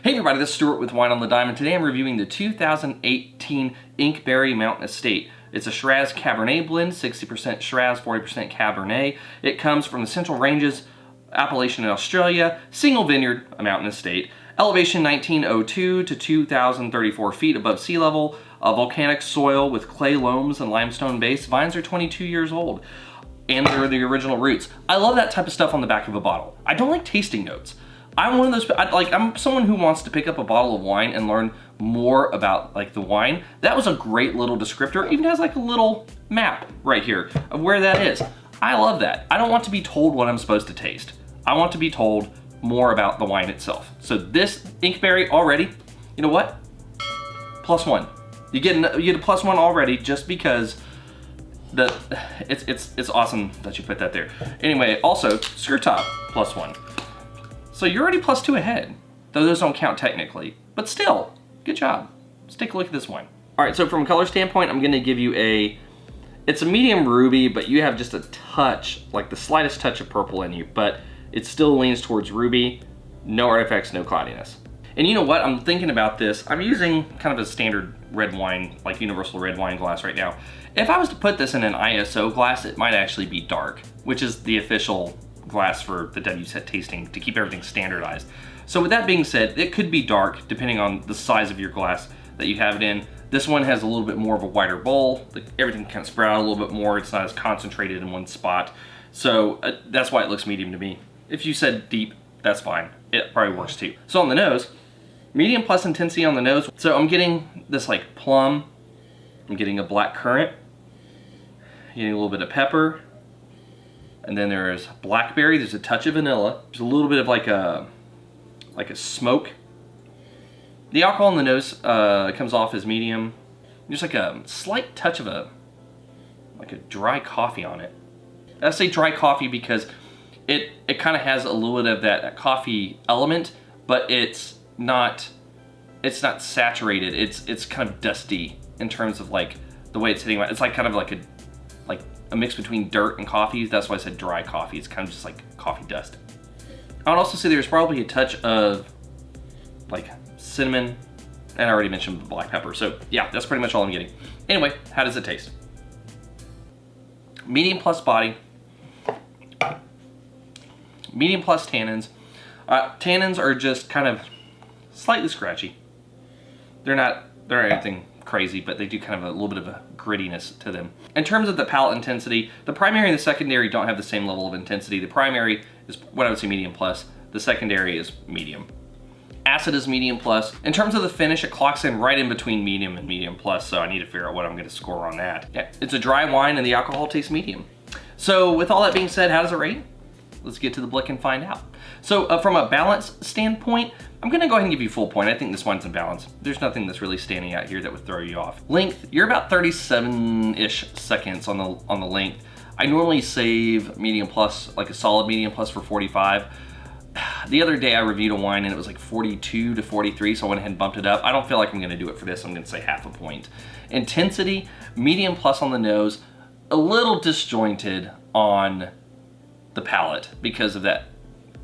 Hey everybody, this is Stuart with Wine on the Dime, and today I'm reviewing the 2018 Inkberry Mountain Estate. It's a Shiraz Cabernet blend, 60% Shiraz, 40% Cabernet. It comes from the Central Ranges, Appalachian in Australia, single vineyard, a mountain estate. Elevation 1902 to 2,034 feet above sea level, a volcanic soil with clay loams and limestone base. Vines are 22 years old, and they're the original roots. I love that type of stuff on the back of a bottle. I don't like tasting notes. I'm one of those, I'm someone who wants to pick up a bottle of wine and learn more about the wine. That was a great little descriptor. It even has a little map right here of where that is. I love that. I don't want to be told what I'm supposed to taste. I want to be told more about the wine itself. So this Inkberry already, you know what? +1. You get a +1 already just because it's awesome that you put that there. Anyway, also skirt top +1. So you're already +2 ahead, though those don't count technically, but still, good job. Let's take a look at this wine. All right, so from a color standpoint, I'm gonna give you it's a medium ruby, but you have just a touch, the slightest touch of purple in you, but it still leans towards ruby, no artifacts, no cloudiness. And you know what, I'm thinking about this, I'm using kind of a standard red wine, universal red wine glass right now. If I was to put this in an ISO glass, it might actually be dark, which is the official glass for the WSET tasting to keep everything standardized. So with that being said, it could be dark depending on the size of your glass that you have it in. This one has a little bit more of a wider bowl. Everything kind of spread out a little bit more. It's not as concentrated in one spot. So that's why it looks medium to me. If you said deep, that's fine. It probably works too. So on the nose, medium plus intensity on the nose. So I'm getting this plum. I'm getting a black currant. Getting a little bit of pepper. And then there's blackberry, there's a touch of vanilla. There's a little bit of a smoke. The alcohol in the nose comes off as medium. There's a slight touch of a dry coffee on it. I say dry coffee because it kind of has a little bit of that coffee element, but it's not saturated. It's kind of dusty in terms of the way it's hitting. It's kind of a mix between dirt and coffee. That's why I said dry coffee. It's kind of just coffee dust. I would also say there's probably a touch of cinnamon, and I already mentioned the black pepper. So yeah, that's pretty much all I'm getting. Anyway, how does it taste? Medium plus body, medium plus tannins. Tannins are just kind of slightly scratchy. They're not anything crazy, but they do kind of a little bit of a grittiness to them. In terms of the palate intensity, the primary and the secondary don't have the same level of intensity. The primary is what I would say medium plus. The secondary is medium. Acid is medium plus. In terms of the finish, it clocks in right in between medium and medium plus, so I need to figure out what I'm going to score on that. Yeah, it's a dry wine and the alcohol tastes medium. So with all that being said, how does it rate? Let's get to the blick and find out. So from a balance standpoint, I'm gonna go ahead and give you full point. I think this wine's in balance. There's nothing that's really standing out here that would throw you off. Length, you're about 37-ish seconds on the length. I normally save medium plus, a solid medium plus for 45. The other day I reviewed a wine and it was 42 to 43, so I went ahead and bumped it up. I don't feel like I'm gonna do it for this. I'm gonna say half a point. Intensity, medium plus on the nose, a little disjointed on the palate because of that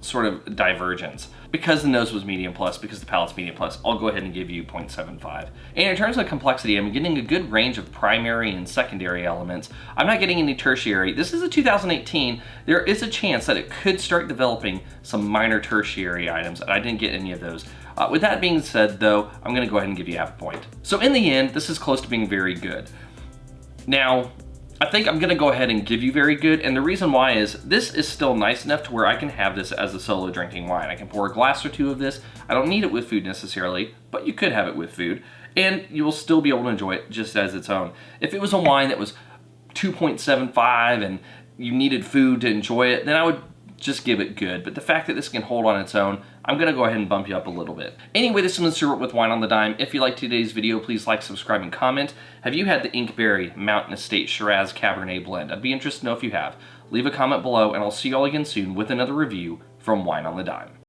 sort of divergence. Because the nose was medium plus, because the palate's medium plus, I'll go ahead and give you 0.75. And in terms of complexity, I'm getting a good range of primary and secondary elements. I'm not getting any tertiary. This is a 2018. There is a chance that it could start developing some minor tertiary items, and I didn't get any of those. With that being said though, I'm gonna go ahead and give you half a point. So in the end, this is close to being very good. Now, I think I'm gonna go ahead and give you very good, and the reason why is this is still nice enough to where I can have this as a solo drinking wine. I can pour a glass or two of this. I don't need it with food necessarily, but you could have it with food, and you will still be able to enjoy it just as its own. If it was a wine that was 2.75 and you needed food to enjoy it, then I would just give it good. But the fact that this can hold on its own, I'm gonna go ahead and bump you up a little bit. Anyway, this is Stuart with Wine on the Dime. If you liked today's video, please like, subscribe, and comment. Have you had the Inkberry Mountain Estate Shiraz Cabernet blend? I'd be interested to know if you have. Leave a comment below, and I'll see you all again soon with another review from Wine on the Dime.